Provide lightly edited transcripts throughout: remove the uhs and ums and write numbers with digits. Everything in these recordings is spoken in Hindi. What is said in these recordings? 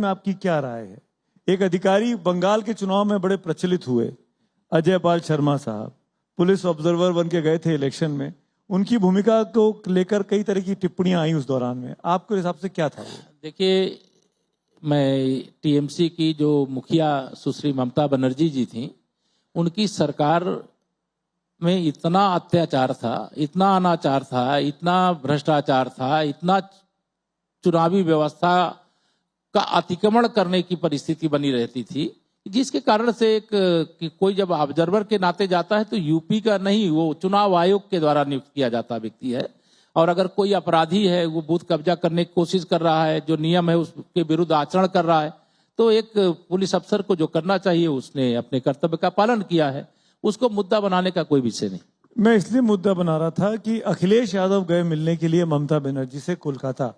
में आपकी क्या राय है? एक अधिकारी बंगाल के चुनाव में बड़े प्रचलित हुए, अजय पाल शर्मा साहब पुलिस ऑब्जर्वर बन के गए थे इलेक्शन में। उनकी भूमिका को लेकर कई तरह की टिप्पणियां आई उस दौरान में, आपके हिसाब से क्या था वो? देखिए, मैं टीएमसी की जो मुखिया सुश्री ममता बनर्जी जी थी, उनकी सरकार में इतना अत्याचार था, इतना अनाचार था, इतना भ्रष्टाचार था, इतना चुनावी व्यवस्था का अतिक्रमण करने की परिस्थिति बनी रहती थी, जिसके कारण से कि कोई जब ऑब्जर्वर के नाते जाता है तो यूपी का नहीं, वो चुनाव आयोग के द्वारा नियुक्त किया जाता व्यक्ति है। और अगर कोई अपराधी है, वो बूथ कब्जा करने की कोशिश कर रहा है, जो नियम है उसके विरुद्ध आचरण कर रहा है, तो एक पुलिस अफसर को जो करना चाहिए उसने अपने कर्तव्य का पालन किया है। उसको मुद्दा बनाने का कोई विषय नहीं। मैं इसलिए मुद्दा बना रहा था कि अखिलेश यादव गए मिलने के लिए ममता बनर्जी से कोलकाता,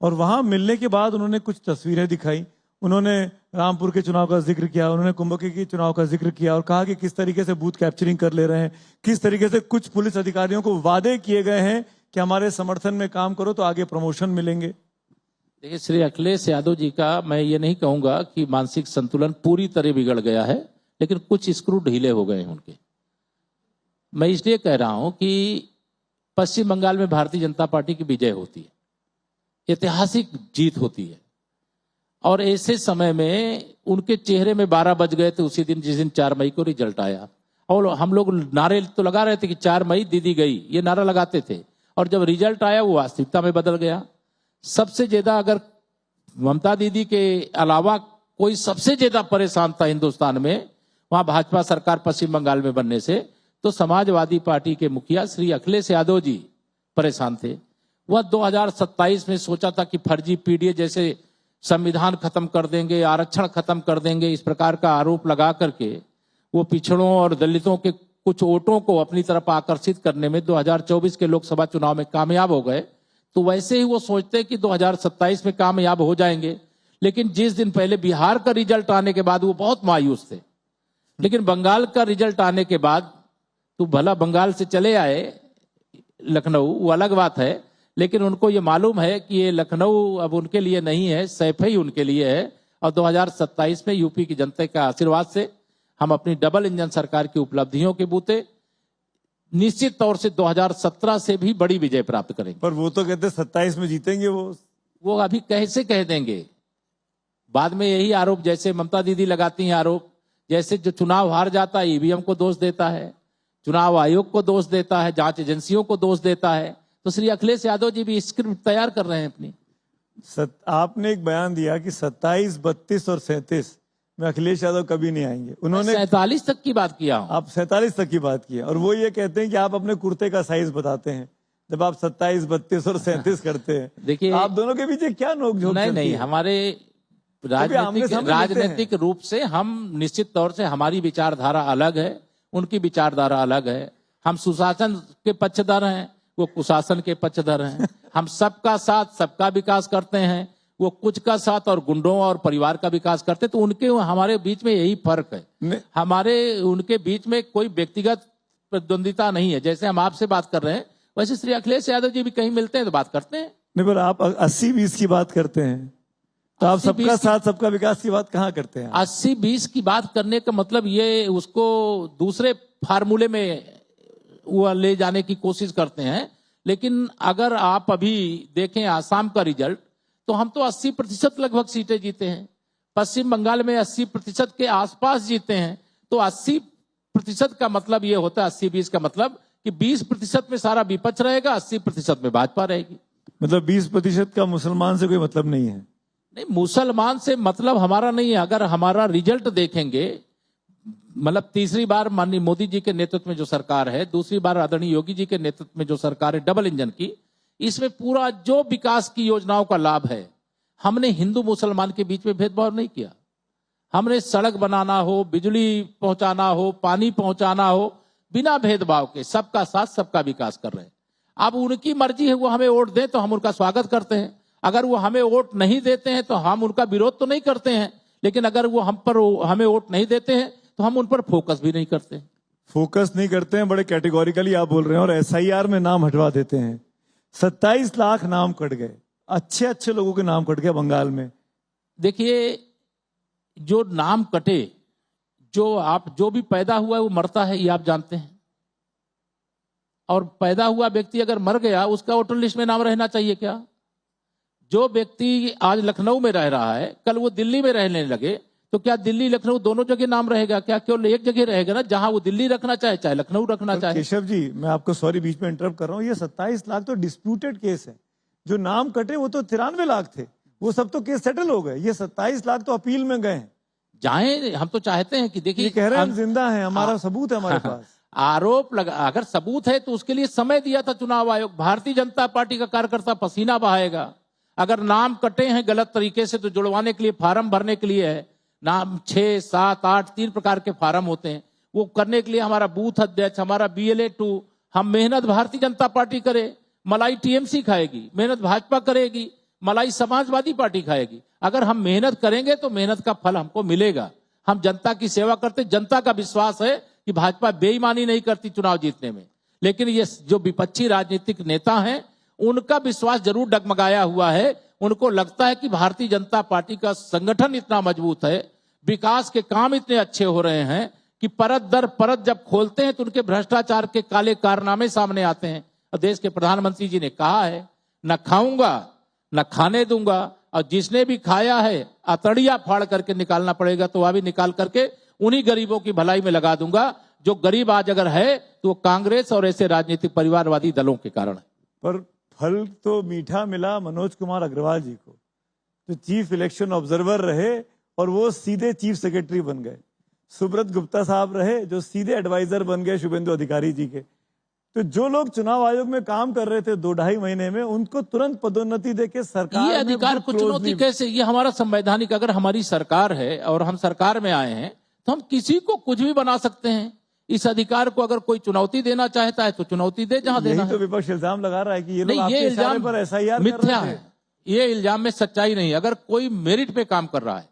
और वहां मिलने के बाद उन्होंने कुछ तस्वीरें दिखाई। उन्होंने रामपुर के चुनाव का जिक्र किया, उन्होंने कुंभकी के चुनाव का जिक्र किया और कहा कि किस तरीके से बूथ कैप्चरिंग कर ले रहे हैं, किस तरीके से कुछ पुलिस अधिकारियों को वादे किए गए हैं कि हमारे समर्थन में काम करो तो आगे प्रमोशन मिलेंगे। देखिए, श्री अखिलेश यादव जी का मैं ये नहीं कहूंगा कि मानसिक संतुलन पूरी तरह बिगड़ गया है, लेकिन कुछ स्क्रू ढीले हो गए हैं उनके। मैं इसलिए कह रहा हूं कि पश्चिम बंगाल में भारतीय जनता पार्टी की विजय होती है, ऐतिहासिक जीत होती है, और ऐसे समय में उनके चेहरे में 12 बज गए थे उसी दिन जिस दिन 4 मई को रिजल्ट आया। और हम लोग नारे तो लगा रहे थे कि 4 मई दीदी गई, ये नारा लगाते थे, और जब रिजल्ट आया वो वास्तविकता में बदल गया। सबसे ज्यादा अगर ममता दीदी के अलावा कोई सबसे ज्यादा परेशान था हिंदुस्तान में वहां भाजपा सरकार पश्चिम बंगाल में बनने से, तो समाजवादी पार्टी के मुखिया श्री अखिलेश यादव जी परेशान थे। वह 2027 में सोचा था कि फर्जी पीडीए जैसे संविधान खत्म कर देंगे, आरक्षण खत्म कर देंगे, इस प्रकार का आरोप लगा करके वो पिछड़ों और दलितों के कुछ वोटों को अपनी तरफ आकर्षित करने में 2024 के लोकसभा चुनाव में कामयाब हो गए। तो वैसे ही वो सोचते कि 2027 में कामयाब हो जाएंगे। लेकिन जिस दिन पहले बिहार का रिजल्ट आने के बाद वो बहुत मायूस थे, लेकिन बंगाल का रिजल्ट आने के बाद तो भला बंगाल से चले आए लखनऊ, वो अलग बात है, लेकिन उनको ये मालूम है कि ये लखनऊ अब उनके लिए नहीं है, सैफ ही उनके लिए है। और 2027 में यूपी की जनता के आशीर्वाद से हम अपनी डबल इंजन सरकार की उपलब्धियों के बूते निश्चित तौर से 2017 से भी बड़ी विजय प्राप्त करेंगे। पर वो तो कहते 27 में जीतेंगे। वो अभी कैसे कह देंगे? बाद में यही आरोप, जैसे ममता दीदी लगाती हैं आरोप, जैसे जो चुनाव हार जाता है ईवीएम को दोष देता है, चुनाव आयोग को दोष देता है, जांच एजेंसियों को दोष देता है, तो श्री अखिलेश यादव जी भी स्क्रिप्ट तैयार कर रहे हैं अपनी। आपने एक बयान दिया कि 27, 32 और 37 में अखिलेश यादव कभी नहीं आएंगे। उन्होंने 47 तक की बात किया। आप 47 तक की बात की, और वो ये कहते हैं कि आप अपने कुर्ते का साइज बताते हैं जब आप 27, 32 और 37 करते हैं। देखिए, आप दोनों के पीछे क्या नोकझोंक? नहीं, हमारे राजनीतिक रूप से हम निश्चित तौर से, हमारी विचारधारा अलग है, उनकी विचारधारा अलग है। हम सुशासन के पक्षधर हैं, वो कुशासन के पक्षधर हैं। हम सबका साथ, सबका विकास करते हैं, वो कुछ का साथ और गुंडों और परिवार का विकास करते हैं। तो उनके हमारे बीच में यही फर्क है। हमारे उनके बीच में कोई व्यक्तिगत प्रतिद्वंदिता नहीं है। जैसे हम आपसे बात कर रहे हैं, वैसे श्री अखिलेश यादव जी भी कहीं मिलते हैं तो बात करते हैं। नहीं, पर आप 80-20 की बात करते हैं, तो आप सबका साथ सबका विकास की बात कहाँ करते हैं? 80-20 की बात करने का मतलब ये उसको दूसरे फार्मूले में वो ले जाने की कोशिश करते हैं। लेकिन अगर आप अभी देखें आसाम का रिजल्ट, तो हम तो 80% लगभग सीटें जीते हैं। पश्चिम बंगाल में 80% के आसपास जीते हैं। तो 80% का मतलब ये होता है, 80-20 का मतलब कि 20% में सारा विपक्ष रहेगा, 80% में भाजपा रहेगी। मतलब 20% का मुसलमान से कोई मतलब नहीं है? नहीं, मुसलमान से मतलब हमारा नहीं है। अगर हमारा रिजल्ट देखेंगे, मतलब तीसरी बार माननीय मोदी जी के नेतृत्व में जो सरकार है, दूसरी बार आदरणीय योगी जी के नेतृत्व में जो सरकार है डबल इंजन की, इसमें पूरा जो विकास की योजनाओं का लाभ है, हमने हिंदू मुसलमान के बीच में भेदभाव नहीं किया। हमने सड़क बनाना हो, बिजली पहुंचाना हो, पानी पहुंचाना हो, बिना भेदभाव के सबका साथ सबका विकास कर रहे हैं। अब उनकी मर्जी है, वो हमें वोट दें तो हम उनका स्वागत करते हैं। अगर वो हमें वोट नहीं देते हैं तो हम उनका विरोध तो नहीं करते हैं, लेकिन अगर वो हमें वोट नहीं देते हैं तो हम उन पर फोकस भी नहीं करते। फोकस नहीं करते हैं, बड़े कैटेगोरिकली आप बोल रहे हैं, और एसआईआर में नाम हटवा देते हैं। 27 लाख नाम कट गए, अच्छे अच्छे लोगों के नाम कट गए बंगाल में। देखिए, जो नाम कटे, जो भी पैदा हुआ है वो मरता है, ये आप जानते हैं। और पैदा हुआ व्यक्ति अगर मर गया, उसका वोटर लिस्ट में नाम रहना चाहिए क्या? जो व्यक्ति आज लखनऊ में रह रहा है, कल वो दिल्ली में रहने लगे, तो क्या दिल्ली लखनऊ दोनों जगह नाम रहेगा क्या? केवल एक जगह रहेगा ना, जहां वो दिल्ली रखना चाहे, चाहे लखनऊ रखना चाहे। केशव जी, मैं आपको सॉरी बीच में इंटरप्ट कर रहा हूँ, ये 27 लाख तो डिस्प्यूटेड केस है। जो नाम कटे वो तो 93 लाख थे, वो सब तो केस सेटल हो गए। ये 27 लाख तो अपील में गए हैं। जाए, हम तो चाहते हैं कि देखिए, कह रहे हैं हम जिंदा हैं, हमारा सबूत है हमारे पास। आरोप लगा, अगर सबूत है तो उसके लिए समय दिया था चुनाव आयोग। भारतीय जनता पार्टी का कार्यकर्ता पसीना बहाएगा। अगर नाम कटे हैं गलत तरीके से तो जुड़वाने के लिए, फार्म भरने के लिए है, नाम 6, 7, 8 3 प्रकार के फार्म होते हैं, वो करने के लिए हमारा बूथ अध्यक्ष, हमारा BLA 2, हम मेहनत भारतीय जनता पार्टी करे, मलाई TMC खाएगी, मेहनत भाजपा करेगी, मलाई समाजवादी पार्टी खाएगी। अगर हम मेहनत करेंगे तो मेहनत का फल हमको मिलेगा। हम जनता की सेवा करते, जनता का विश्वास है कि भाजपा बेईमानी नहीं करती चुनाव जीतने में। लेकिन ये जो विपक्षी राजनीतिक नेता हैं, उनका विश्वास जरूर डगमगाया हुआ है। उनको लगता है कि भारतीय जनता पार्टी का संगठन इतना मजबूत है, विकास के काम इतने अच्छे हो रहे हैं कि परत दर परत जब खोलते हैं तो उनके भ्रष्टाचार के काले कारनामे सामने आते हैं। और देश के प्रधानमंत्री जी ने कहा है, न खाऊंगा न खाने दूंगा, और जिसने भी खाया है अतड़िया फाड़ करके निकालना पड़ेगा, तो वह भी निकाल करके उन्हीं गरीबों की भलाई में लगा दूंगा। जो गरीब आज अगर है तो वो कांग्रेस और ऐसे राजनीतिक परिवारवादी दलों के कारण है। पर फल तो मीठा मिला मनोज कुमार अग्रवाल जी को, जो चीफ इलेक्शन ऑब्जर्वर रहे और वो सीधे चीफ सेक्रेटरी बन गए। सुब्रत गुप्ता साहब रहे, जो सीधे एडवाइजर बन गए शुभेंदु अधिकारी जी के। तो जो लोग चुनाव आयोग में काम कर रहे थे 2-2.5 महीने में, उनको तुरंत पदोन्नति देके सरकार ये अधिकार को चुनौती कैसे? ये हमारा संवैधानिक, अगर हमारी सरकार है और हम सरकार में आए हैं तो हम किसी को कुछ भी बना सकते हैं। इस अधिकार को अगर कोई चुनौती देना चाहता है तो चुनौती दे, जहां देना है। तो विपक्ष इल्जाम लगा रहा है कि ये लोग नहीं, आपके ये इशारे इल्जाम पर SIR मिथ्या है। ये इल्जाम में सच्चाई नहीं। अगर कोई मेरिट पे काम कर रहा है,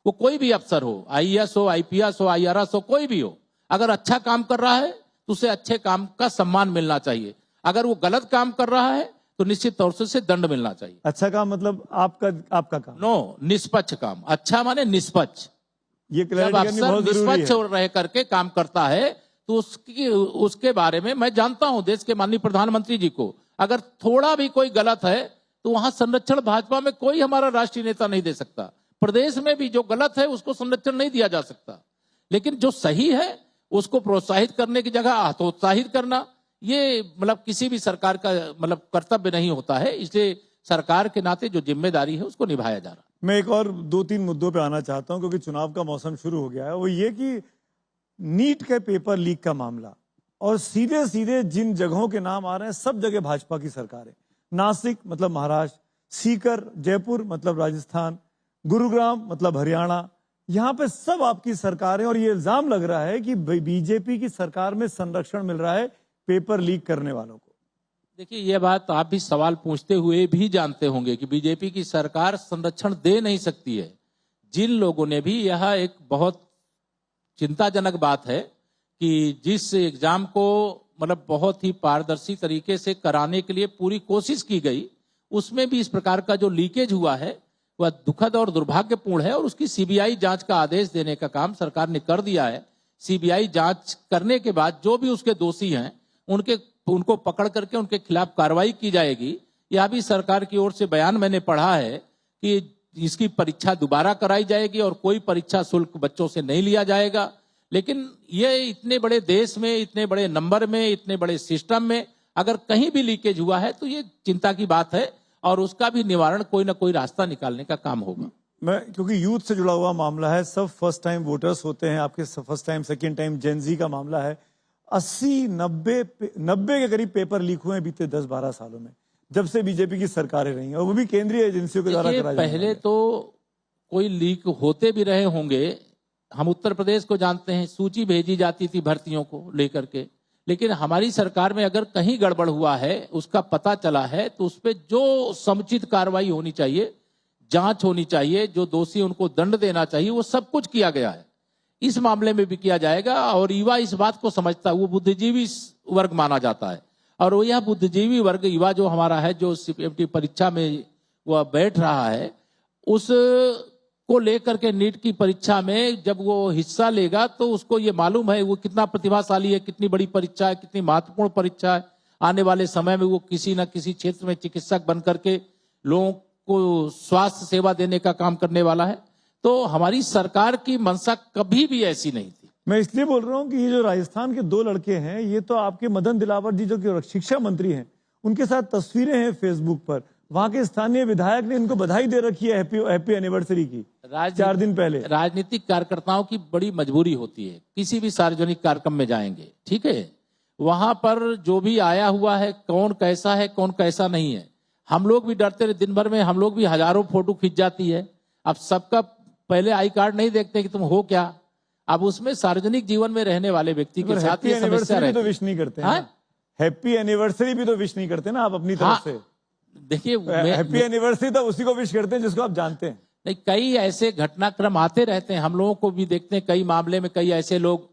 वो कोई भी अफसर हो, IAS हो, IPS हो, IRS हो, कोई भी हो, अगर अच्छा काम कर रहा है तो उसे अच्छे काम का सम्मान मिलना चाहिए। अगर वो गलत काम कर रहा है तो निश्चित तौर से उसे दंड मिलना चाहिए। अच्छा काम मतलब आपका काम? नो, निष्पक्ष काम। अच्छा माने निष्पक्ष। ये जब क्लैरिटी करनी अफसर बहुत जरूरी निष्पक्ष है। रह करके काम करता है तो उसके बारे में मैं जानता हूं, देश के माननीय प्रधानमंत्री जी को, अगर थोड़ा भी कोई गलत है तो वहां संरक्षण भाजपा में कोई हमारा राष्ट्रीय नेता नहीं दे सकता। प्रदेश में भी जो गलत है उसको संरक्षण नहीं दिया जा सकता। लेकिन जो सही है उसको प्रोत्साहित करने की जगह हतोत्साहित करना, ये मतलब किसी भी सरकार का मतलब कर्तव्य नहीं होता है। इसलिए सरकार के नाते जो जिम्मेदारी है उसको निभाया जा रहा है। मैं एक और 2-3 मुद्दों पे आना चाहता हूं, क्योंकि चुनाव का मौसम शुरू हो गया है। वो ये कि नीट के पेपर लीक का मामला, और सीधे सीधे जिन जगहों के नाम आ रहे हैं सब जगह भाजपा की सरकार है। नासिक मतलब महाराष्ट्र, सीकर जयपुर मतलब राजस्थान, गुरुग्राम मतलब हरियाणा, यहाँ पे सब आपकी सरकार है। और ये इल्जाम लग रहा है कि बीजेपी की सरकार में संरक्षण मिल रहा है पेपर लीक करने वालों को। देखिए, ये बात आप भी सवाल पूछते हुए भी जानते होंगे कि बीजेपी की सरकार संरक्षण दे नहीं सकती है। जिन लोगों ने भी, यह एक बहुत चिंताजनक बात है कि जिस एग्जाम को मतलब बहुत ही पारदर्शी तरीके से कराने के लिए पूरी कोशिश की गई, उसमें भी इस प्रकार का जो लीकेज हुआ है वह दुखद और दुर्भाग्यपूर्ण है। और उसकी CBI जांच का आदेश देने का काम सरकार ने कर दिया है। CBI जांच करने के बाद जो भी उसके दोषी हैं उनको पकड़ करके उनके खिलाफ कार्रवाई की जाएगी। यह भी सरकार की ओर से बयान मैंने पढ़ा है कि इसकी परीक्षा दोबारा कराई जाएगी और कोई परीक्षा शुल्क बच्चों से नहीं लिया जाएगा। लेकिन ये इतने बड़े देश में, इतने बड़े नंबर में, इतने बड़े सिस्टम में अगर कहीं भी लीकेज हुआ है तो ये चिंता की बात है, और उसका भी निवारण कोई ना कोई रास्ता निकालने का काम होगा। मैं, क्योंकि यूथ से जुड़ा हुआ मामला है, सब फर्स्ट टाइम वोटर्स होते हैं, आपके first time second time Gen Z का मामला है। 80-90 के करीब पेपर लीक हुए हैं बीते 10-12 सालों में, जब से बीजेपी की सरकारें रही हैं, और वो भी केंद्रीय एजेंसियों के द्वारा कराई। पहले तो कोई लीक होते भी रहे होंगे। हम उत्तर प्रदेश को जानते हैं, सूची भेजी जाती थी भर्तियों को लेकर के। लेकिन हमारी सरकार में अगर कहीं गड़बड़ हुआ है, उसका पता चला है, तो उस पर जो समुचित कार्रवाई होनी चाहिए, जांच होनी चाहिए, जो दोषी उनको दंड देना चाहिए, वो सब कुछ किया गया है। इस मामले में भी किया जाएगा। और युवा इस बात को समझता है, वो बुद्धिजीवी वर्ग माना जाता है, और वो यह बुद्धिजीवी वर्ग युवा जो हमारा है, जो CPMT परीक्षा में वह बैठ रहा है, उस को लेकर के नीट की परीक्षा में जब वो हिस्सा लेगा तो उसको ये मालूम है वो कितना प्रतिभाशाली है, कितनी बड़ी परीक्षा है, कितनी महत्वपूर्ण परीक्षा है। आने वाले समय में वो किसी न किसी क्षेत्र में चिकित्सक बन करके लोगों को स्वास्थ्य सेवा देने का काम करने वाला है। तो हमारी सरकार की मंशा कभी भी ऐसी नहीं थी। मैं इसलिए बोल रहा हूं कि ये जो राजस्थान के 2 लड़के हैं, ये तो आपके मदन दिलावर जी जो कि शिक्षा मंत्री हैं, उनके साथ तस्वीरें हैं फेसबुक पर। वहां के स्थानीय विधायक ने इनको बधाई दे रखी है हैप्पी एनिवर्सरी की 4 दिन पहले। राजनीतिक कार्यकर्ताओं की बड़ी मजबूरी होती है, किसी भी सार्वजनिक कार्यक्रम में जाएंगे, ठीक है, वहां पर जो भी आया हुआ है कौन कैसा नहीं है। हम लोग भी डरते रहे, दिन भर में हम लोग भी हजारों फोटो खींच जाती है। अब सबका पहले आई कार्ड नहीं देखते कि तुम हो क्या। अब उसमें सार्वजनिक जीवन में रहने वाले व्यक्ति के साथ ये समस्या रहती है। तो विश नहीं करते हैं, हैप्पी एनिवर्सरी भी तो विश नहीं करते ना आप अपनी तरफ से। देखिए, हैप्पी एनिवर्सरी तो उसी को विश करते हैं जिसको आप जानते हैं। नहीं, कई ऐसे घटनाक्रम आते रहते हैं, हम लोगों को भी देखते हैं। कई मामले में कई ऐसे लोग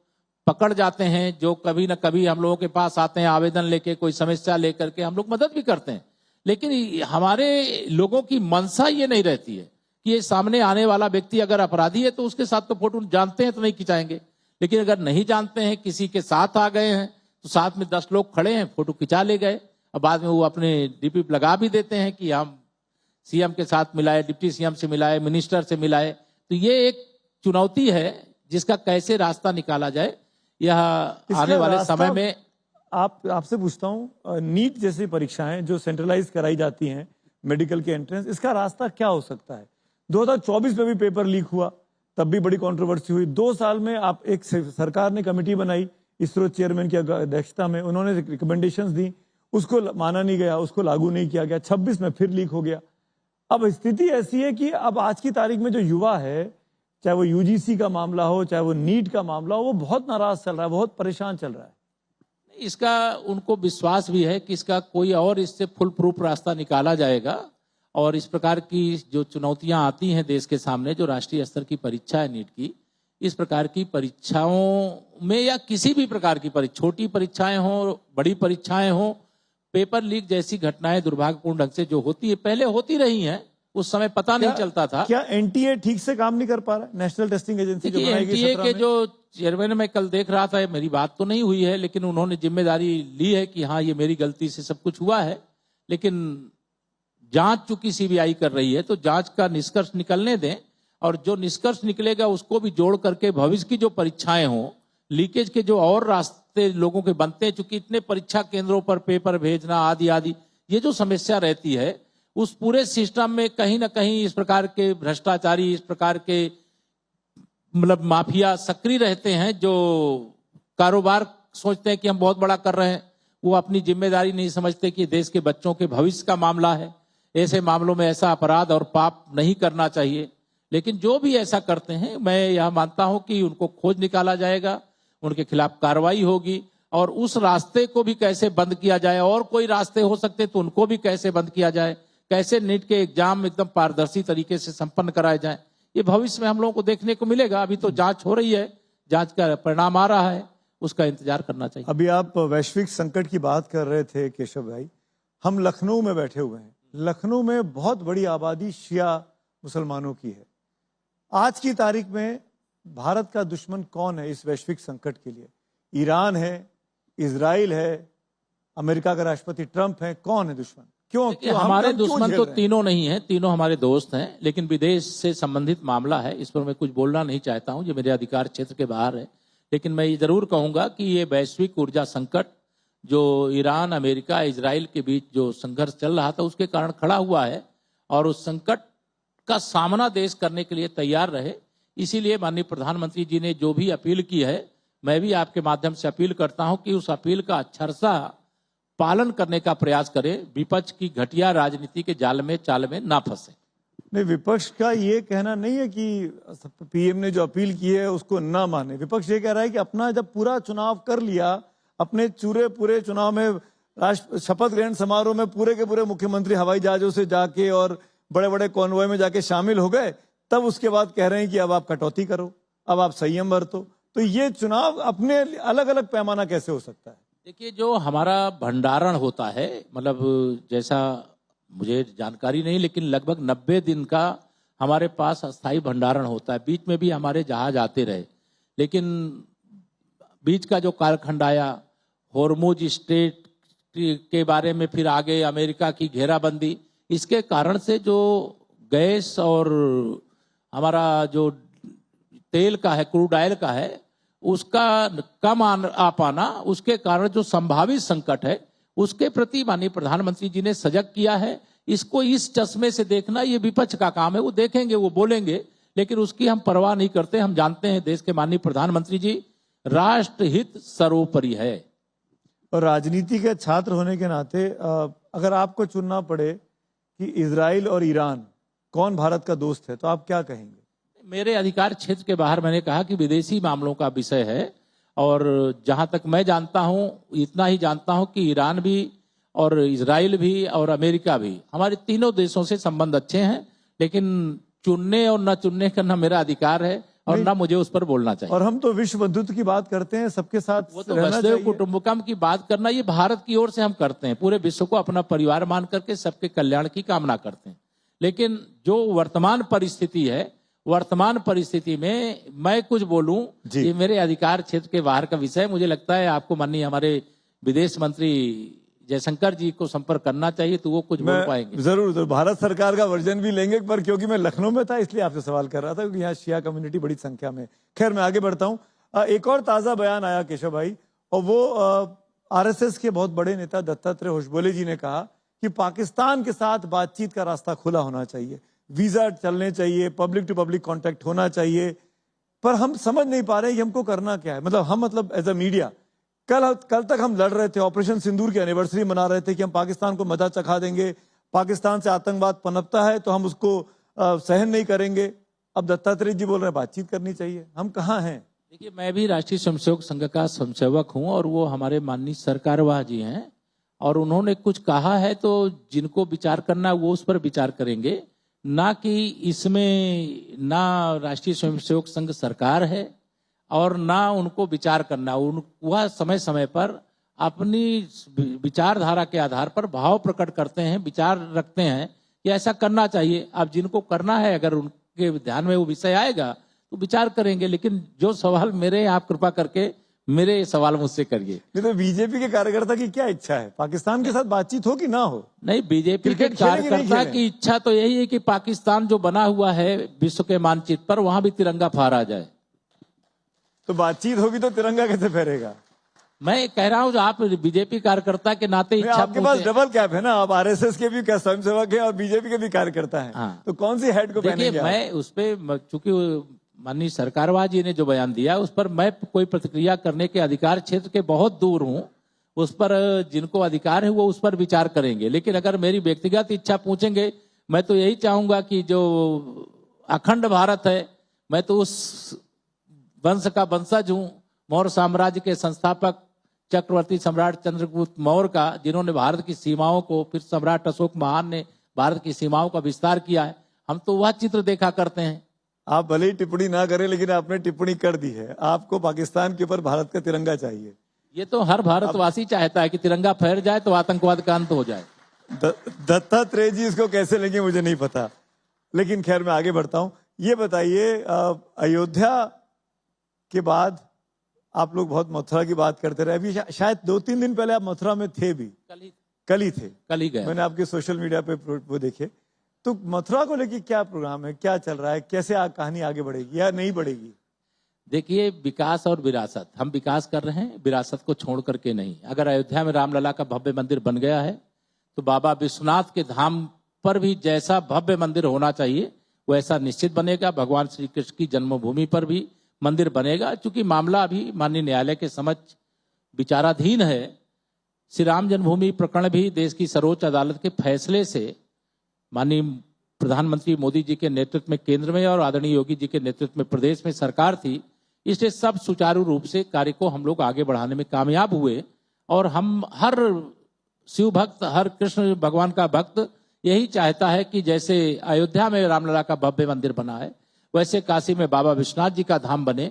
पकड़ जाते हैं जो कभी न कभी हम लोगों के पास आते हैं आवेदन लेके, कोई समस्या लेकर के, हम लोग मदद भी करते हैं। लेकिन हमारे लोगों की मंशा ये नहीं रहती है कि ये सामने आने वाला व्यक्ति अगर अपराधी है तो उसके साथ तो फोटो जानते हैं तो नहीं खिंचाएंगे, लेकिन अगर नहीं जानते हैं, किसी के साथ आ गए हैं तो साथ में 10 लोग खड़े हैं, फोटो खिंचा ले गए, और बाद में वो अपने डीपी लगा भी देते हैं कि हम सीएम के साथ मिलाए, डिप्टी सीएम से मिलाए, मिनिस्टर से मिलाए। तो ये एक चुनौती है जिसका कैसे रास्ता निकाला जाए, यह आने वाले समय में। आपसे पूछता हूं, नीट जैसी परीक्षाएं जो सेंट्रलाइज कराई जाती हैं, मेडिकल के एंट्रेंस, इसका रास्ता क्या हो सकता है? 2024 में भी पेपर लीक हुआ, तब भी बड़ी कंट्रोवर्सी हुई। 2 साल में आप एक सरकार ने कमेटी बनाई इसरो चेयरमैन की अध्यक्षता में, उन्होंने रिकमेंडेशंस दी, उसको माना नहीं गया, उसको लागू नहीं किया गया। 26 में फिर लीक हो गया। अब स्थिति ऐसी है कि अब आज की तारीख में जो युवा है, चाहे वो यूजीसी का मामला हो, चाहे वो नीट का मामला हो, वो बहुत नाराज चल रहा है, बहुत परेशान चल रहा है। इसका उनको विश्वास भी है कि इसका कोई और इससे फुल प्रूफ रास्ता निकाला जाएगा, और इस प्रकार की जो चुनौतियां आती हैं देश के सामने, जो राष्ट्रीय स्तर की परीक्षा है नीट की, इस प्रकार की परीक्षाओं में या किसी भी प्रकार की छोटी परीक्षाएं हो, बड़ी परीक्षाएं हो, पेपर लीक जैसी घटनाएं दुर्भाग्यपूर्ण ढंग से जो होती है, पहले होती रही हैं, उस समय पता नहीं चलता था। क्या एनटीए ठीक से काम नहीं कर पा रहा? नेशनल टेस्टिंग एजेंसी जो बनाई गई एनटीए के जो चेयरमैन मैं कल देख रहा था, मेरी बात तो नहीं हुई है, लेकिन उन्होंने जिम्मेदारी ली है कि हाँ ये मेरी गलती से सब कुछ हुआ है। लेकिन जांच चूंकि सीबीआई कर रही है तो जांच का निष्कर्ष निकलने दें, और जो निष्कर्ष निकलेगा उसको भी जोड़ करके भविष्य की जो परीक्षाएं हों, लीकेज के जो और रास्ते लोगों के बनते हैं, चूंकि इतने परीक्षा केंद्रों पर पेपर भेजना आदि आदि, ये जो समस्या रहती है, उस पूरे सिस्टम में कहीं ना कहीं इस प्रकार के भ्रष्टाचारी, इस प्रकार के मतलब माफिया सक्रिय रहते हैं, जो कारोबार सोचते हैं कि हम बहुत बड़ा कर रहे हैं। वो अपनी जिम्मेदारी नहीं समझते कि देश के बच्चों के भविष्य का मामला है। ऐसे मामलों में ऐसा अपराध और पाप नहीं करना चाहिए। लेकिन जो भी ऐसा करते हैं, मैं यह मानता हूं कि उनको खोज निकाला जाएगा, उनके खिलाफ कार्रवाई होगी, और उस रास्ते को भी कैसे बंद किया जाए, और कोई रास्ते हो सकते तो उनको भी कैसे बंद किया जाए, कैसे नीट के एग्जाम एकदम पारदर्शी तरीके से संपन्न कराए जाए, ये भविष्य में हम लोगों को देखने को मिलेगा। अभी तो जांच हो रही है, जांच का परिणाम आ रहा है, उसका इंतजार करना चाहिए। अभी आप वैश्विक संकट की बात कर रहे थे केशव भाई, हम लखनऊ में बैठे हुए हैं। लखनऊ में बहुत बड़ी आबादी शिया मुसलमानों की है। आज की तारीख में भारत का दुश्मन कौन है इस वैश्विक संकट के लिए? ईरान है, इजराइल है, अमेरिका का राष्ट्रपति ट्रंप है, कौन है दुश्मन? क्यों हमारे दुश्मन तो तीनों नहीं है, तीनों हमारे दोस्त हैं, लेकिन विदेश से संबंधित मामला है, इस पर मैं कुछ बोलना नहीं चाहता हूं, ये मेरे अधिकार क्षेत्र के बाहर है। लेकिन मैं ये जरूर कहूंगा कि ये वैश्विक ऊर्जा संकट जो ईरान, अमेरिका, इजराइल के बीच जो संघर्ष चल रहा था, उसके कारण खड़ा हुआ है, और उस संकट का सामना देश करने के लिए तैयार रहे। इसीलिए माननीय प्रधानमंत्री जी ने जो भी अपील की है, मैं भी आपके माध्यम से अपील करता हूं कि उस अपील का अक्षरशः पालन करने का प्रयास करें, विपक्ष की घटिया राजनीति के जाल में चाल में ना फंसे। नहीं, विपक्ष का ये कहना नहीं है कि पीएम ने जो अपील की है उसको ना माने। विपक्ष ये कह रहा है कि अपना जब पूरा चुनाव कर लिया, अपने पूरे चुनाव में राष्ट्र शपथ ग्रहण समारोह में पूरे के पूरे मुख्यमंत्री हवाई जहाजों से जाके और बड़े बड़े कॉन्वॉय में जाके शामिल हो गए, तब उसके बाद कह रहे हैं कि अब आप कटौती करो, अब आप संयम बरतो। तो ये चुनाव अपने अलग अलग पैमाना कैसे हो सकता है? देखिए, जो हमारा भंडारण होता है, मतलब जैसा मुझे जानकारी नहीं, लेकिन लगभग 90 दिन का हमारे पास अस्थायी भंडारण होता है, बीच में भी हमारे जहाज आते रहे, लेकिन बीच का जो कालखंड आया, हॉर्मुज स्ट्रेट के बारे में, फिर आगे अमेरिका की घेराबंदी, इसके कारण से जो गैस और हमारा जो तेल का है, क्रूड ऑयल का है, उसका कम आ पाना, उसके कारण जो संभावित संकट है उसके प्रति माननीय प्रधानमंत्री जी ने सजग किया है। इसको इस चश्मे से देखना ये विपक्ष का काम है, वो देखेंगे, वो बोलेंगे, लेकिन उसकी हम परवाह नहीं करते। हम जानते हैं देश के माननीय प्रधानमंत्री जी राष्ट्र हित सर्वोपरि है। और राजनीति के छात्र होने के नाते अगर आपको चुनना पड़े कि इजराइल और ईरान कौन भारत का दोस्त है, तो आप क्या कहेंगे? मेरे अधिकार क्षेत्र के बाहर मैंने कहा कि विदेशी मामलों का विषय है, और जहां तक मैं जानता हूं, इतना ही जानता हूं कि ईरान भी और इजराइल भी और अमेरिका भी, हमारे तीनों देशों से संबंध अच्छे हैं, लेकिन चुनने और न चुनने का ना मेरा अधिकार है और ना मुझे उस पर बोलना चाहिए। और हम तो विश्व बंधुत्व की बात करते हैं, सबके साथ वो तो वसुधैव कुटुंबकम की बात करना ये भारत की ओर से हम करते हैं, पूरे विश्व को अपना परिवार मान करके सबके कल्याण की कामना करते हैं। लेकिन जो वर्तमान परिस्थिति है, वर्तमान परिस्थिति में मैं कुछ बोलूं, ये मेरे अधिकार क्षेत्र के बाहर का विषय। मुझे लगता है आपको माननीय हमारे विदेश मंत्री जयशंकर जी को संपर्क करना चाहिए, तो वो कुछ बोल पाएंगे। जरूर भारत सरकार का वर्जन भी लेंगे, पर क्योंकि मैं लखनऊ में था इसलिए आपसे सवाल कर रहा था, क्योंकि यहाँ शिया कम्युनिटी बड़ी संख्या में। खैर, मैं आगे बढ़ता हूँ। एक और ताजा बयान आया केशव भाई, और वो आरएसएस के बहुत बड़े नेता दत्तात्रेय होसबोले जी ने कहा कि पाकिस्तान के साथ बातचीत का रास्ता खुला होना चाहिए, वीजा चलने चाहिए, पब्लिक टू पब्लिक कांटेक्ट होना चाहिए। पर हम समझ नहीं पा रहे कि हमको करना क्या है। मतलब एज अ मीडिया कल तक हम लड़ रहे थे, ऑपरेशन सिंदूर की एनिवर्सरी मना रहे थे कि हम पाकिस्तान को मजा चखा देंगे, पाकिस्तान से आतंकवाद पनपता है तो हम उसको सहन नहीं करेंगे। अब दत्तात्रेय जी बोल रहे हैं बातचीत करनी चाहिए। हम कहाँ हैं? देखिए, मैं भी राष्ट्रीय स्वयंसेवक संघ का स्वयंसेवक हूं, और वो हमारे माननीय सरकारवाह जी हैं, और उन्होंने कुछ कहा है तो जिनको विचार करना वो उस पर विचार करेंगे, ना कि इसमें ना राष्ट्रीय स्वयंसेवक संघ सरकार है और ना उनको विचार करना। वह समय समय पर अपनी विचारधारा के आधार पर भाव प्रकट करते हैं, विचार रखते हैं कि ऐसा करना चाहिए। अब जिनको करना है, अगर उनके ध्यान में वो विषय आएगा तो विचार करेंगे। लेकिन जो सवाल मेरे, आप कृपा करके मेरे सवाल मुझसे करिए। नहीं तो बीजेपी के कार्यकर्ता की क्या इच्छा है, पाकिस्तान के साथ बातचीत हो कि ना हो? नहीं, बीजेपी के कार्यकर्ता की इच्छा तो यही है कि पाकिस्तान जो बना हुआ है विश्व के मानचित्र पर, वहां भी तिरंगा फहरा जाए। तो बातचीत होगी तो तिरंगा कैसे फहरेगा? मैं कह रहा हूं, जो आप बीजेपी कार्यकर्ता के नाते इच्छा, आपके पास डबल कैप है ना, आप आरएसएस के भी स्वयंसेवक है और बीजेपी के भी कार्यकर्ता है। हाँ। तो कौन सी हेड को पहनेंगे? मैं उस पर, चूंकि माननीय सरकारवाह जी ने जो बयान दिया उस पर मैं कोई प्रतिक्रिया करने के अधिकार क्षेत्र के बहुत दूर हूं। उस पर जिनको अधिकार है वो उस पर विचार करेंगे। लेकिन अगर मेरी व्यक्तिगत इच्छा पूछेंगे, मैं तो यही चाहूंगा कि जो अखंड भारत है, मैं तो उस वंश का वंशज हूं, मौर्य साम्राज्य के संस्थापक चक्रवर्ती सम्राट चंद्रगुप्त मौर्य का, जिन्होंने भारत की सीमाओं को, फिर सम्राट अशोक महान ने भारत की सीमाओं का विस्तार किया है। हम तो वह चित्र देखा करते हैं। आप भले ही टिप्पणी ना करें, लेकिन आपने टिप्पणी कर दी है। आपको पाकिस्तान के ऊपर भारत का तिरंगा चाहिए। ये तो हर भारतवासी चाहता है कि तिरंगा फहर जाए तो आतंकवाद का अंत हो जाए। दत्तात्रेय जी इसको कैसे लेंगे मुझे नहीं पता, लेकिन खैर मैं आगे बढ़ता हूं। ये बताइए, अयोध्या के बाद आप लोग बहुत मथुरा की बात करते रहे। अभी शायद 2-3 दिन पहले आप मथुरा में थे भी। कल ही गए। मैंने आपके सोशल मीडिया पे वो देखे। तो मथुरा को लेके क्या प्रोग्राम है, क्या चल रहा है, कैसे कहानी आगे बढ़ेगी या नहीं बढ़ेगी? देखिए, विकास और विरासत, हम विकास कर रहे हैं, विरासत को छोड़ करके नहीं। अगर अयोध्या में रामलला का भव्य मंदिर बन गया है तो बाबा विश्वनाथ के धाम पर भी जैसा भव्य मंदिर होना चाहिए वैसा निश्चित बनेगा। भगवान श्री कृष्ण की जन्मभूमि पर भी मंदिर बनेगा। चूंकि मामला अभी माननीय न्यायालय के समक्ष विचाराधीन है। श्री राम जन्मभूमि प्रकरण भी देश की सर्वोच्च अदालत के फैसले से माननीय प्रधानमंत्री मोदी जी के नेतृत्व में केंद्र में और आदरणीय योगी जी के नेतृत्व में प्रदेश में सरकार थी, इसलिए सब सुचारू रूप से कार्य को हम लोग आगे बढ़ाने में कामयाब हुए। और हम हर शिव भक्त, हर कृष्ण भगवान का भक्त यही चाहता है कि जैसे अयोध्या में रामलला का भव्य मंदिर बना है, वैसे काशी में बाबा विश्वनाथ जी का धाम बने,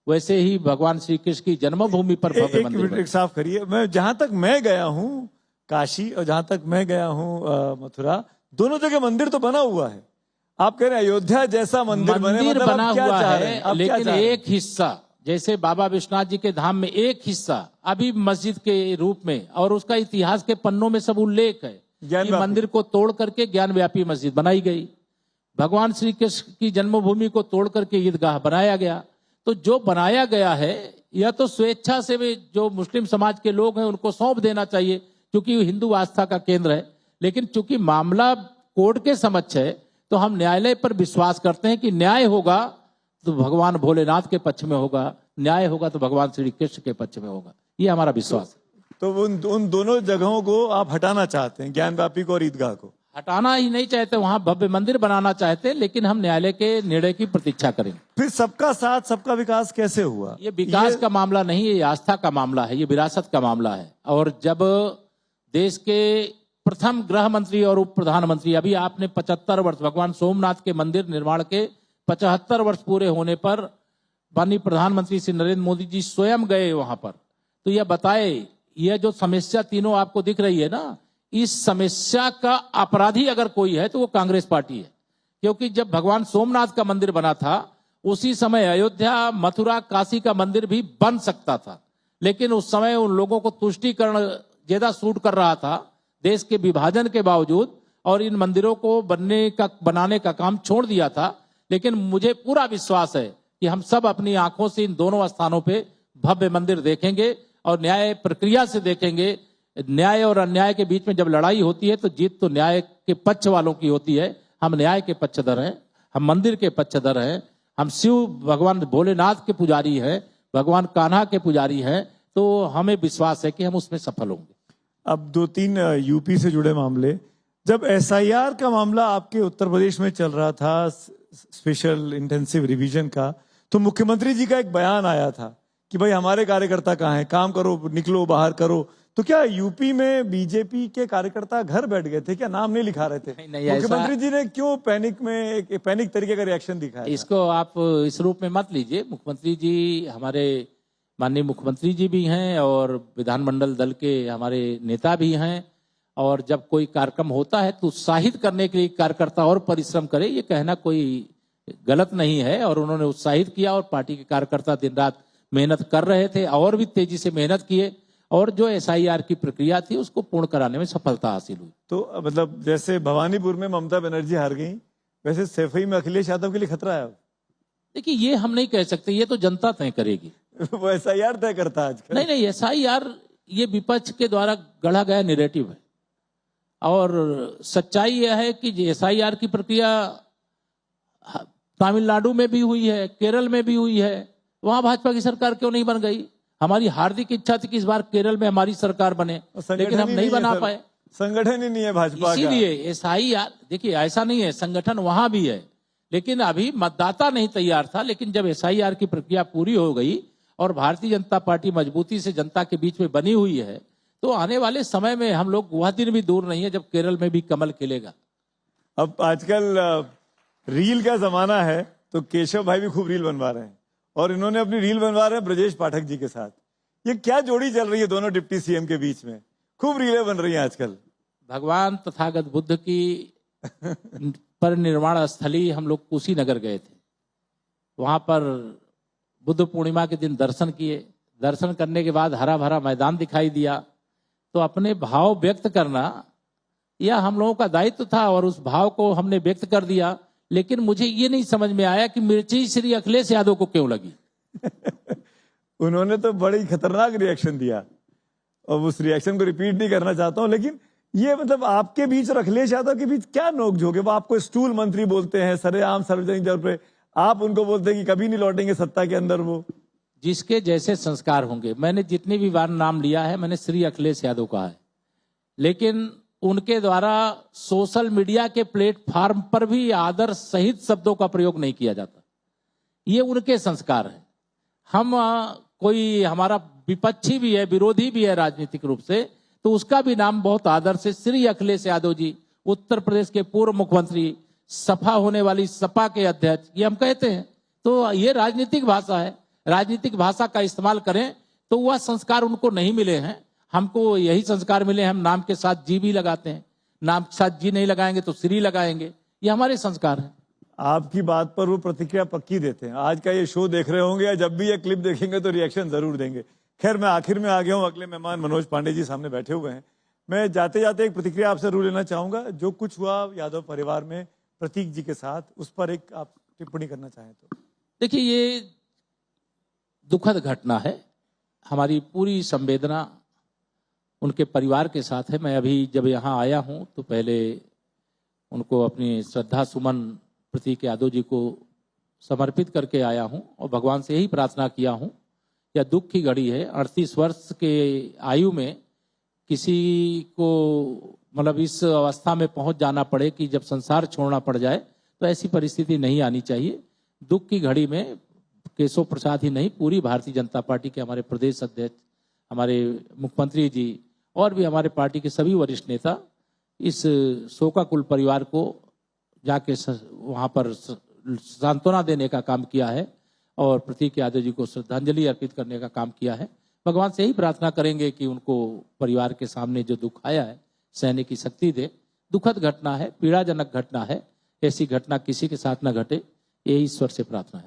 वैसे ही भगवान श्री कृष्ण की जन्मभूमि पर भव्य मंदिर बने। साफ करिए, मैं जहां तक मैं गया हूँ काशी और जहां तक मैं गया हूँ मथुरा, दोनों जगह मंदिर तो बना हुआ है। आप कह रहे हैं अयोध्या जैसा मंदिर बने, मंदिर मतलब बना आप क्या हुआ चाह रहे हैं? है, आप क्या लेकिन चाह रहे हैं? एक हिस्सा जैसे बाबा विश्वनाथ जी के धाम में एक हिस्सा अभी मस्जिद के रूप में, और उसका इतिहास के पन्नों में सब उल्लेख है कि ज्ञानव्यापी। मंदिर को तोड़ करके ज्ञानव्यापी मस्जिद बनाई गई, भगवान श्री कृष्ण की जन्मभूमि को तोड़ करके ईदगाह बनाया गया। तो जो बनाया गया है यह तो स्वेच्छा से भी जो मुस्लिम समाज के लोग हैं उनको सौंप देना चाहिए, क्योंकि हिंदू आस्था का केंद्र है। लेकिन चूंकि मामला कोर्ट के समक्ष है तो हम न्यायालय पर विश्वास करते हैं कि न्याय होगा तो भगवान भोलेनाथ के पक्ष में होगा, न्याय होगा तो भगवान श्री कृष्ण के पक्ष में होगा, ये हमारा विश्वास है। तो उन दोनों जगहों को आप हटाना चाहते हैं, ज्ञानव्यापी को और ईदगाह को? हटाना ही नहीं चाहते, वहां भव्य मंदिर बनाना चाहते, लेकिन हम न्यायालय के निर्णय की प्रतीक्षा करेंगे। फिर सबका साथ सबका विकास कैसे हुआ? ये विकास का मामला नहीं है, ये आस्था का मामला है, ये विरासत का मामला है। और जब देश के प्रथम गृह मंत्री और उप प्रधानमंत्री, अभी आपने 75 वर्ष भगवान सोमनाथ के मंदिर निर्माण के 75 वर्ष पूरे होने पर माननीय प्रधानमंत्री श्री नरेंद्र मोदी जी स्वयं गए वहां पर, तो यह बताए यह जो समस्या तीनों आपको दिख रही है ना, इस समस्या का अपराधी अगर कोई है तो वो कांग्रेस पार्टी है। क्योंकि जब भगवान सोमनाथ का मंदिर बना था उसी समय अयोध्या, मथुरा, काशी का मंदिर भी बन सकता था, लेकिन उस समय उन लोगों को तुष्टीकरण ज्यादा सूट कर रहा था देश के विभाजन के बावजूद, और इन मंदिरों को बनाने का काम छोड़ दिया था। लेकिन मुझे पूरा विश्वास है कि हम सब अपनी आंखों से इन दोनों स्थानों पे भव्य मंदिर देखेंगे और न्याय प्रक्रिया से देखेंगे। न्याय और अन्याय के बीच में जब लड़ाई होती है तो जीत तो न्याय के पक्ष वालों की होती है। हम न्याय के पक्षधर हैं, हम मंदिर के पक्षधर हैं, हम शिव भगवान भोलेनाथ के पुजारी हैं, भगवान कान्हा के पुजारी हैं, तो हमें विश्वास है कि हम उसमें सफल होंगे। अब 2-3 यूपी से जुड़े मामले, जब एसआईआर का मामला आपके उत्तर प्रदेश में चल रहा था, स्पेशल इंटेंसिव रिवीजन का, तो मुख्यमंत्री जी का एक बयान आया था कि भाई हमारे कार्यकर्ता कहाँ हैं, काम करो, निकलो बाहर करो। तो क्या यूपी में बीजेपी के कार्यकर्ता घर बैठ गए थे क्या, नाम नहीं लिखा रहे थे? नहीं, मुख्यमंत्री जी ने क्यों पैनिक तरीके का रिएक्शन दिखाया? इसको आप इस रूप में मत लीजिए। मुख्यमंत्री जी हमारे माननीय मुख्यमंत्री जी भी हैं और विधानमंडल दल के हमारे नेता भी हैं, और जब कोई कार्यक्रम होता है तो उत्साहित करने के लिए कार्यकर्ता और परिश्रम करे, ये कहना कोई गलत नहीं है। और उन्होंने उत्साहित किया और पार्टी के कार्यकर्ता दिन रात मेहनत कर रहे थे और भी तेजी से मेहनत किए, और जो एसआईआर की प्रक्रिया थी उसको पूर्ण कराने में सफलता हासिल हुई। तो मतलब जैसे भवानीपुर में ममता बनर्जी हार गई, वैसे सैफई में अखिलेश यादव के लिए खतरा है? देखिए, ये हम नहीं कह सकते, ये तो जनता तय करेगी। वो एसआईआर तय करता है आजकल। नहीं, एसआईआर ये विपक्ष के द्वारा गढ़ा गया नैरेटिव है, और सच्चाई यह है कि एसआईआर की प्रक्रिया तमिलनाडु में भी हुई है, केरल में भी हुई है, वहां भाजपा की सरकार क्यों नहीं बन गई? हमारी हार्दिक इच्छा थी कि इस बार केरल में हमारी सरकार बने, लेकिन हम नहीं बना पाए। संगठन ही नहीं है भाजपा का। इसीलिए एसआईआर, देखिए ऐसा नहीं है, संगठन वहां भी है, लेकिन अभी मतदाता नहीं तैयार था। लेकिन जब एसआईआर की प्रक्रिया पूरी हो गई और भारतीय जनता पार्टी मजबूती से जनता के बीच में बनी हुई है, तो आने वाले समय में हम लोग, वह दिन भी दूर नहीं है जब केरल में भी कमल खिलेगा। अब आजकल रील का जमाना है, तो केशव भाई भी खूब रील बनवा रहे हैं, और इन्होंने अपनी रील बनवा रहे हैं ब्रजेश पाठक जी के साथ। ये क्या जोड़ी चल रही है दोनों डिप्टी सीएम के बीच में? खूब रीलें बन रही हैं आजकल। भगवान तथागत बुद्ध की परिनिर्वाण स्थली हम लोग कुशीनगर गए थे, वहां पर बुद्ध पूर्णिमा के दिन दर्शन किए। दर्शन करने के बाद हरा भरा मैदान दिखाई दिया, तो अपने भाव व्यक्त करना यह हम लोगों का दायित्व था, और उस भाव को हमने व्यक्त कर दिया। लेकिन मुझे ये नहीं समझ में आया कि मिर्ची श्री अखिलेश यादव को क्यों लगी। उन्होंने तो बड़ी खतरनाक रिएक्शन दिया, और उस रिएक्शन को रिपीट नहीं करना चाहता हूं, लेकिन ये मतलब आपके बीच और अखिलेश यादव के बीच क्या नोकझोंक है? वो आपको स्टूल मंत्री बोलते हैं सरेआम सार्वजनिक तौर पे, आप उनको बोलते हैं कि कभी नहीं लौटेंगे सत्ता के अंदर। वो जिसके जैसे संस्कार होंगे, मैंने जितनी भी बार नाम लिया है मैंने श्री अखिलेश यादव कहा है, लेकिन उनके द्वारा सोशल मीडिया के प्लेटफॉर्म पर भी आदर सहित शब्दों का प्रयोग नहीं किया जाता। ये उनके संस्कार है। हम कोई हमारा विपक्षी भी है, विरोधी भी है राजनीतिक रूप से, तो उसका भी नाम बहुत आदर से श्री अखिलेश यादव जी, उत्तर प्रदेश के पूर्व मुख्यमंत्री, सपा होने वाली सपा के अध्यक्ष, ये हम कहते हैं। तो ये राजनीतिक भाषा है, राजनीतिक भाषा का इस्तेमाल करें, तो वह संस्कार उनको नहीं मिले हैं। हमको यही संस्कार मिले, हम नाम के साथ जी भी लगाते हैं, नाम के साथ जी नहीं लगाएंगे तो श्री लगाएंगे, ये हमारे संस्कार हैं। आपकी बात पर वो प्रतिक्रिया पक्की देते हैं। आज का ये शो देख रहे होंगे या जब भी ये क्लिप देखेंगे तो रिएक्शन जरूर देंगे। खैर, मैं आखिर में आ गया हूँ। अगले मेहमान मनोज पांडे जी सामने बैठे हुए हैं। मैं जाते जाते एक प्रतिक्रिया आपसे जरूर लेना चाहूंगा। जो कुछ हुआ यादव परिवार में प्रतीक जी के साथ, उस पर एक आप टिप्पणी करना चाहें तो। देखिए, ये दुखद घटना है। हमारी पूरी संवेदना उनके परिवार के साथ है। मैं अभी जब यहाँ आया हूँ तो पहले उनको अपनी श्रद्धा सुमन प्रतीक यादव जी को समर्पित करके आया हूँ और भगवान से यही प्रार्थना किया हूँ। यह दुख की घड़ी है। 38 वर्ष के आयु में किसी को मतलब इस अवस्था में पहुंच जाना पड़े कि जब संसार छोड़ना पड़ जाए, तो ऐसी परिस्थिति नहीं आनी चाहिए। दुख की घड़ी में केशव प्रसाद ही नहीं, पूरी भारतीय जनता पार्टी के हमारे प्रदेश अध्यक्ष, हमारे मुख्यमंत्री जी और भी हमारे पार्टी के सभी वरिष्ठ नेता इस शोकाकुल परिवार को जाके वहां पर सांत्वना देने का काम किया है और प्रतीक यादव जी को श्रद्धांजलि अर्पित करने का काम किया है। भगवान से यही प्रार्थना करेंगे कि उनको परिवार के सामने जो दुख आया है सहने की शक्ति दे। दुखद घटना है, पीड़ाजनक घटना है। ऐसी घटना किसी के साथ न घटे, ये ईश्वर से प्रार्थना है।